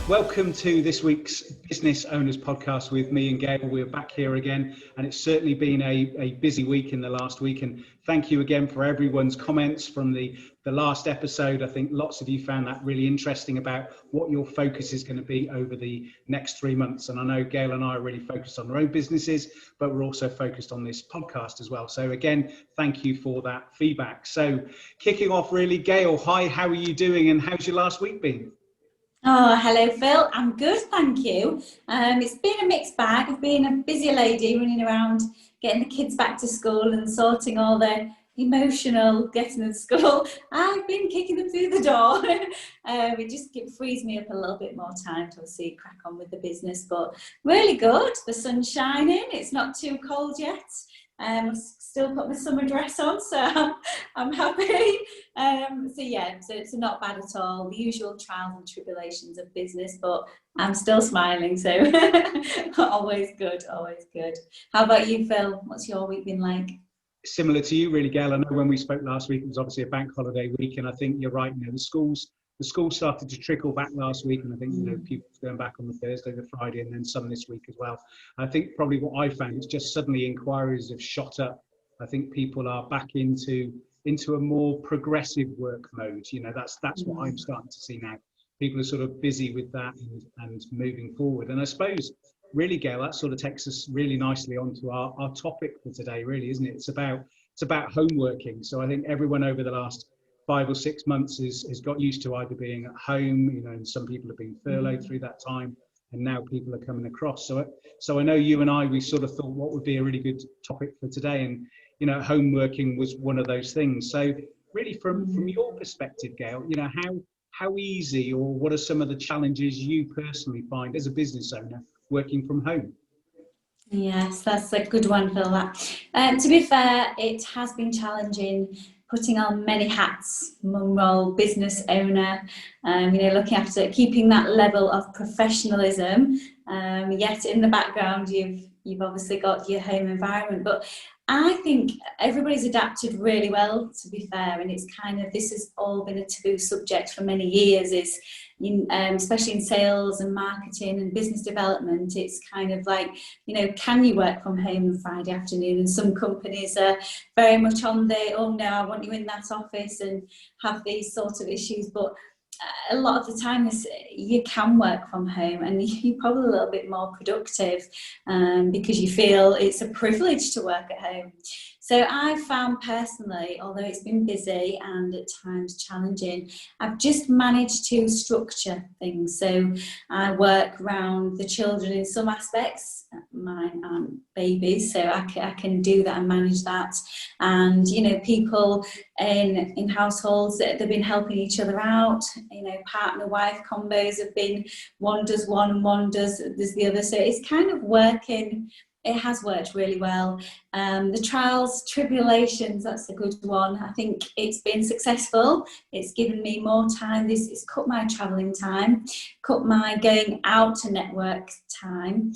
Welcome to this week's Business Owners Podcast with me and Gail. We're back here again, and it's certainly been a busy week in the last week. And thank you again for everyone's comments from the last episode. I think lots of you found that really interesting about what your focus is going to be over the next 3 months. And I know Gail and I are really focused on our own businesses, but we're also focused on this podcast as well. So again, thank you for that feedback. So kicking off really, Gail, hi, how are you doing and how's your last week been? Oh, hello, Phil. I'm good, thank you. It's been a mixed bag. I've been a busy lady running around getting the kids back to school and sorting all their emotional getting to school. I've been kicking them through the door. It frees me up a little bit more time to see crack on with the business, but really good. The sun's shining. It's not too cold yet. I've still put my summer dress on, so I'm happy. So it's not bad at all. The usual trials and tribulations of business, but I'm still smiling, so always good, always good. How about you, Phil? What's your week been like? Similar to you, really, Gail. I know when we spoke last week, it was obviously a bank holiday week, and I think you're right. The schools started to trickle back last week, and I think people going back on the Thursday, the Friday, and then some this week as well. I think probably what I found is just suddenly inquiries have shot up. I think people are back into a more progressive work mode. That's what I'm starting to see now. People are sort of busy with that and moving forward. And I suppose, really, Gail, that sort of takes us really nicely onto our topic for today, really, isn't it? It's about home working. So I think everyone over the last 5 or 6 months has got used to either being at home, and some people have been furloughed through that time, and now people are coming across. So I know you and I, we sort of thought what would be a really good topic for today, and home working was one of those things. So really, from your perspective, Gail, how easy or what are some of the challenges you personally find as a business owner working from home? Yes, that's a good one, Phil. To be fair, it has been challenging putting on many hats: mum role, business owner, looking after keeping that level of professionalism. Yet in the background, you've obviously got your home environment. But I think everybody's adapted really well, to be fair, and it's this has all been a taboo subject for many years, especially in sales and marketing and business development. It's can you work from home on Friday afternoon? And some companies are very much on oh no, I want you in that office, and have these sort of issues. But a lot of the time you can work from home and you're probably a little bit more productive because you feel it's a privilege to work at home. So I found personally, although it's been busy and at times challenging, I've just managed to structure things. So I work around the children in some aspects. Mine aren't babies, so I can do that and manage that. And people in households, they've been helping each other out. Partner wife combos have been, one does one and one does the other. So it's working. It has worked really well. The trials, tribulations, that's a good one. I think it's been successful. It's given me more time. It's cut my travelling time, cut my going out to network time.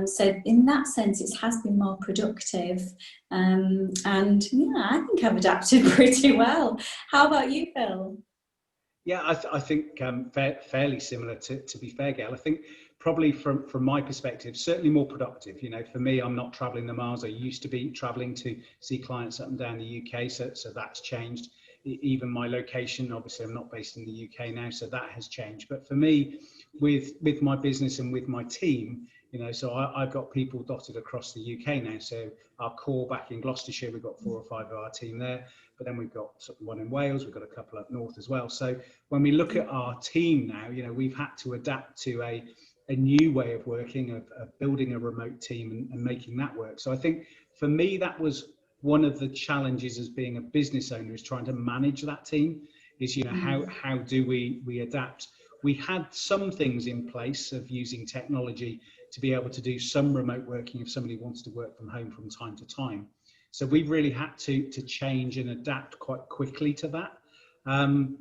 So in that sense, it has been more productive. And I think I've adapted pretty well. How about you, Phil? Yeah, I think fairly similar, to be fair, Gail. I think probably from my perspective, certainly more productive. For me, I'm not traveling the miles I used to be traveling to see clients up and down the UK. So that's changed. Even my location, obviously, I'm not based in the UK now, so that has changed. But for me, with my business and with my team, so I've got people dotted across the UK now. So our core back in Gloucestershire, we've got 4 or 5 of our team there. But then we've got one in Wales, we've got a couple up north as well. So when we look at our team now, we've had to adapt to a new way of working, of building a remote team and making that work. So I think for me, that was one of the challenges as being a business owner, is trying to manage that team, is, how do we adapt? We had some things in place of using technology to be able to do some remote working if somebody wants to work from home from time to time. So we've really had to change and adapt quite quickly to that.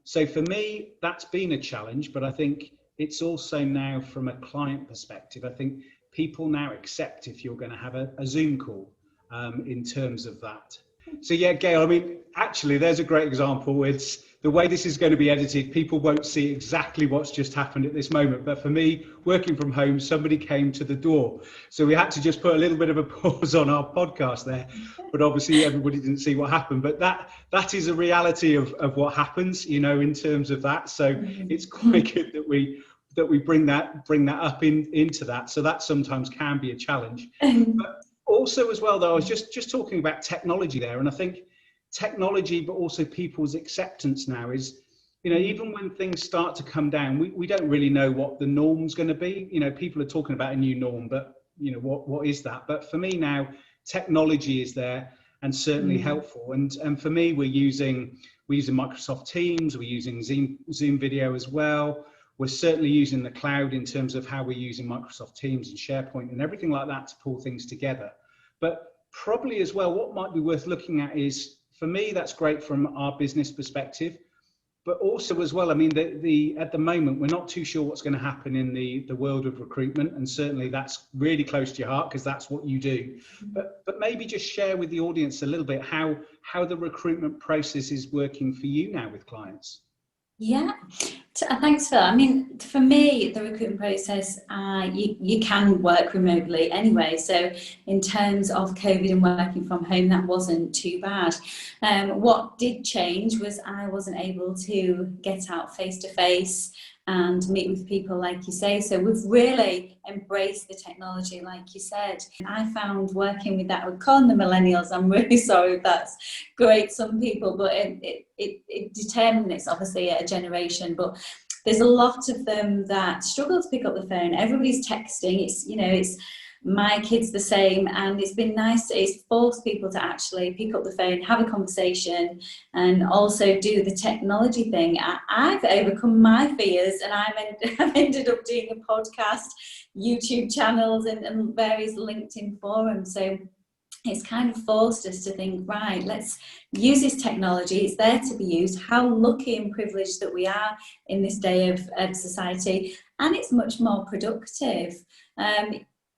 So for me, that's been a challenge, but I think it's also now from a client perspective, I think people now accept if you're going to have a Zoom call in terms of that. So yeah, Gail, I mean, actually, there's a great example. It's the way this is going to be edited. People won't see exactly what's just happened at this moment. But for me, working from home, somebody came to the door. So we had to just put a little bit of a pause on our podcast there. But obviously, everybody didn't see what happened. But that is a reality of what happens, you know, in terms of that. So it's quite good that we bring that up into that. So that sometimes can be a challenge. But also as well, though, I was just talking about technology there, and I think technology, but also people's acceptance now is, you know, even when things start to come down, we don't really know what the norm's going to be. You know, people are talking about a new norm, but you know, what is that? But for me now, technology is there and certainly helpful. And for me, we're using Microsoft Teams, we're using Zoom video as well. We're certainly using the cloud in terms of how we're using Microsoft Teams and SharePoint and everything like that to pull things together. But probably as well, what might be worth looking at is, for me, that's great from our business perspective, but also as well, I mean, at the moment, we're not too sure what's going to happen in the world of recruitment. And certainly that's really close to your heart because that's what you do. But maybe just share with the audience a little bit how the recruitment process is working for you now with clients. Yeah, thanks Phil. I mean, for me, the recruitment process, you can work remotely anyway. So in terms of COVID and working from home, that wasn't too bad. What did change was I wasn't able to get out face to face and meet with people, like you say. So we've really embraced the technology, like you said. I found working with that, we're calling the millennials, I'm really sorry if that's great some people, but it determines obviously a generation, but there's a lot of them that struggle to pick up the phone. Everybody's texting, it's, you know, it's my kids the same, and it's been nice, it's forced people to actually pick up the phone, have a conversation, and also do the technology thing. I've overcome my fears, and I've ended up doing a podcast, YouTube channels, and various LinkedIn forums. So it's kind of forced us to think, right, let's use this technology. It's there to be used. How lucky and privileged that we are in this day of society, and it's much more productive.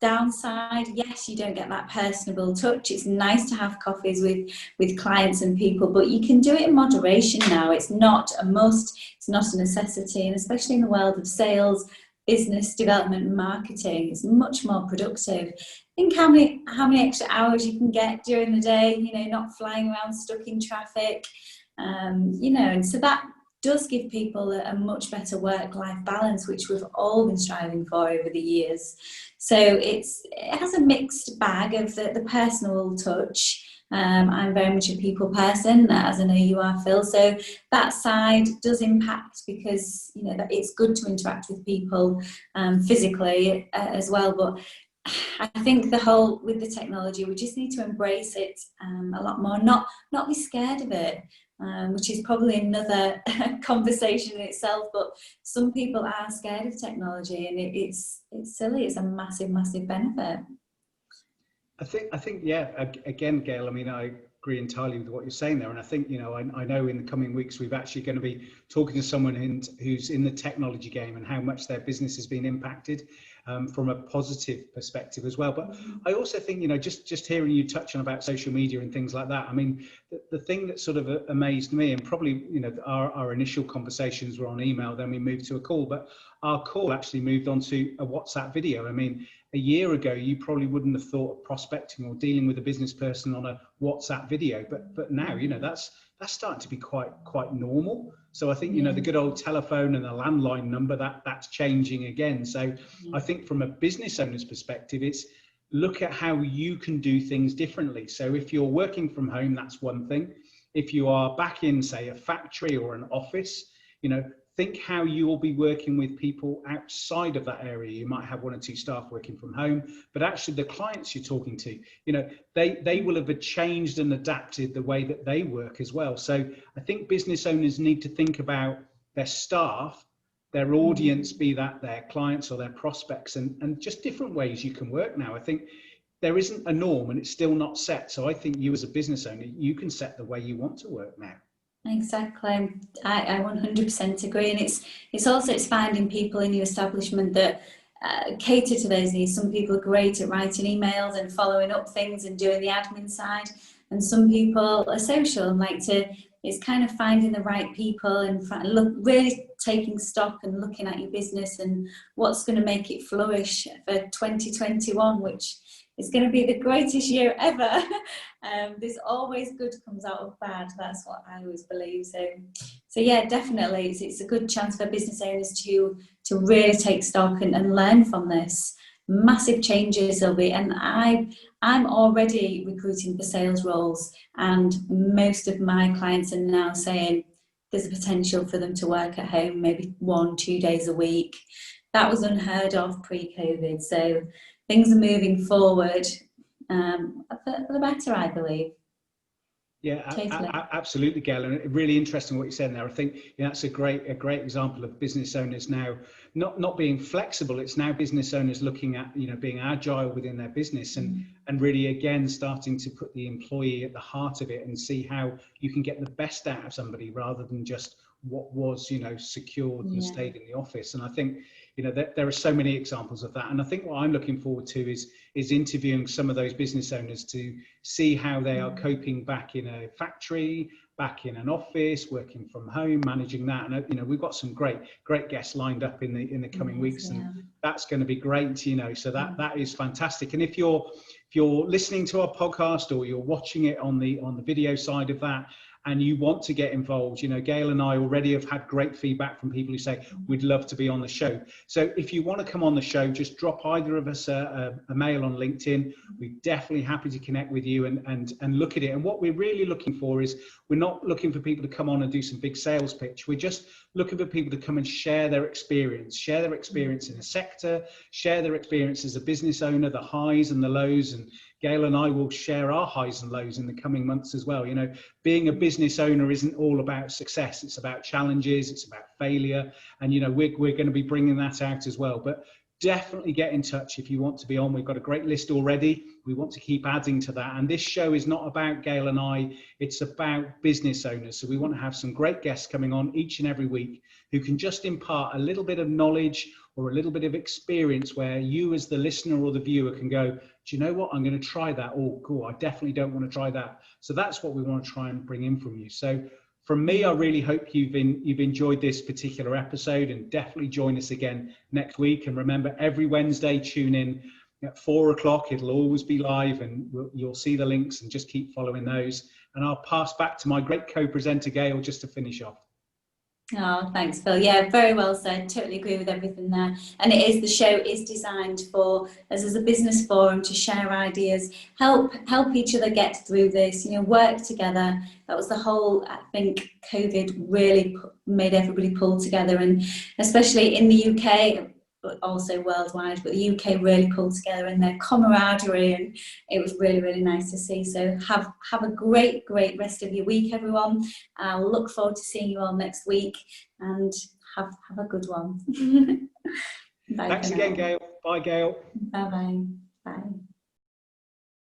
Downside, yes, you don't get that personable touch. It's nice to have coffees with clients and people, but you can do it in moderation now. It's not a must, it's not a necessity, and especially in the world of sales, business development and marketing, it's much more productive. Think how many extra hours you can get during the day, you know, not flying around stuck in traffic, you know, and so that does give people a much better work-life balance, which we've all been striving for over the years. So it has a mixed bag of the personal touch. I'm very much a people person, as I know you are, Phil. So that side does impact because, you know, that it's good to interact with people physically as well. But I think with the technology, we just need to embrace it a lot more, not be scared of it. Which is probably another conversation in itself, but some people are scared of technology, and it's silly. It's a massive benefit. I think yeah, again, Gail, I mean, I agree entirely with what you're saying there, and I think, you know, I know in the coming weeks we're actually going to be talking to someone who's in the technology game and how much their business has been impacted from a positive perspective as well. But I also think, you know, just hearing you touch on about social media and things like that, I mean, the thing that sort of amazed me, and probably, you know, our initial conversations were on email, then we moved to a call, but our call actually moved on to a WhatsApp video. I mean, a year ago, you probably wouldn't have thought of prospecting or dealing with a business person on a WhatsApp video, but now, you know, that's starting to be quite normal. So I think, you know, the good old telephone and the landline number, that's changing again. So I think from a business owner's perspective, it's look at how you can do things differently. So if you're working from home, that's one thing. If you are back in, say, a factory or an office, you know, think how you will be working with people outside of that area. You might have one or two staff working from home, but actually the clients you're talking to, you know, they will have changed and adapted the way that they work as well. So I think business owners need to think about their staff, their audience, be that their clients or their prospects, and just different ways you can work now. I think there isn't a norm and it's still not set. So I think you as a business owner, you can set the way you want to work now. Exactly, I 100% agree, and it's finding people in your establishment that cater to those needs. Some people are great at writing emails and following up things and doing the admin side, and some people are social and like to, it's kind of finding the right people and really taking stock and looking at your business and what's going to make it flourish for 2021, which is going to be the greatest year ever. There's always good comes out of bad. That's what I always believe. So yeah, definitely, it's a good chance for business owners to really take stock and learn from this. Massive changes there'll be, and I'm already recruiting for sales roles, and most of my clients are now saying there's a potential for them to work at home maybe 1-2 days a week. That was unheard of pre-COVID, so things are moving forward for the better, I believe. Yeah, totally. Absolutely, Gail, and really interesting what you said there. I think that's a great example of business owners now not being flexible. It's now business owners looking at being agile within their business and really again starting to put the employee at the heart of it and see how you can get the best out of somebody rather than just what was secured and stayed in the office. And I think there are so many examples of that, and I think what I'm looking forward to is interviewing some of those business owners to see how they are coping back in a factory, back in an office, working from home, managing that. And we've got some great guests lined up in the coming weeks, and that's going to be great. So that is fantastic. And if you're listening to our podcast or you're watching it on the video side of that, and you want to get involved, Gail and I already have had great feedback from people who say, we'd love to be on the show. So if you want to come on the show, just drop either of us a mail on LinkedIn. We're definitely happy to connect with you and look at it. And what we're really looking for is, we're not looking for people to come on and do some big sales pitch. We're just looking for people to come and share their experience in a sector, share their experience as a business owner, the highs and the lows. And Gail and I will share our highs and lows in the coming months as well. Being a business owner isn't all about success. It's about challenges. It's about failure. And, we're going to be bringing that out as well. But definitely get in touch if you want to be on. We've got a great list already. We want to keep adding to that. And this show is not about Gail and I. It's about business owners. So we want to have some great guests coming on each and every week who can just impart a little bit of knowledge or a little bit of experience where you as the listener or the viewer can go, do you know what, I'm going to try that. Oh, cool, I definitely don't want to try that. So that's what we want to try and bring in from you. So from me, I really hope you've enjoyed this particular episode, and definitely join us again next week. And remember, every Wednesday, tune in at 4 o'clock. It'll always be live, and you'll see the links, and just keep following those. And I'll pass back to my great co-presenter, Gail, just to finish off. Oh, thanks, Phil. Yeah, very well said. Totally agree with everything there. And the show is designed for us as a business forum to share ideas, help each other get through this, work together. That was the whole, I think, COVID really made everybody pull together, and especially in the UK, but also worldwide, but the UK really pulled together in their camaraderie, and it was really, really nice to see. So have a great rest of your week, everyone. I'll look forward to seeing you all next week, and have a good one. Bye. Thanks again, Gail. Bye, Gail. Bye-bye. Bye.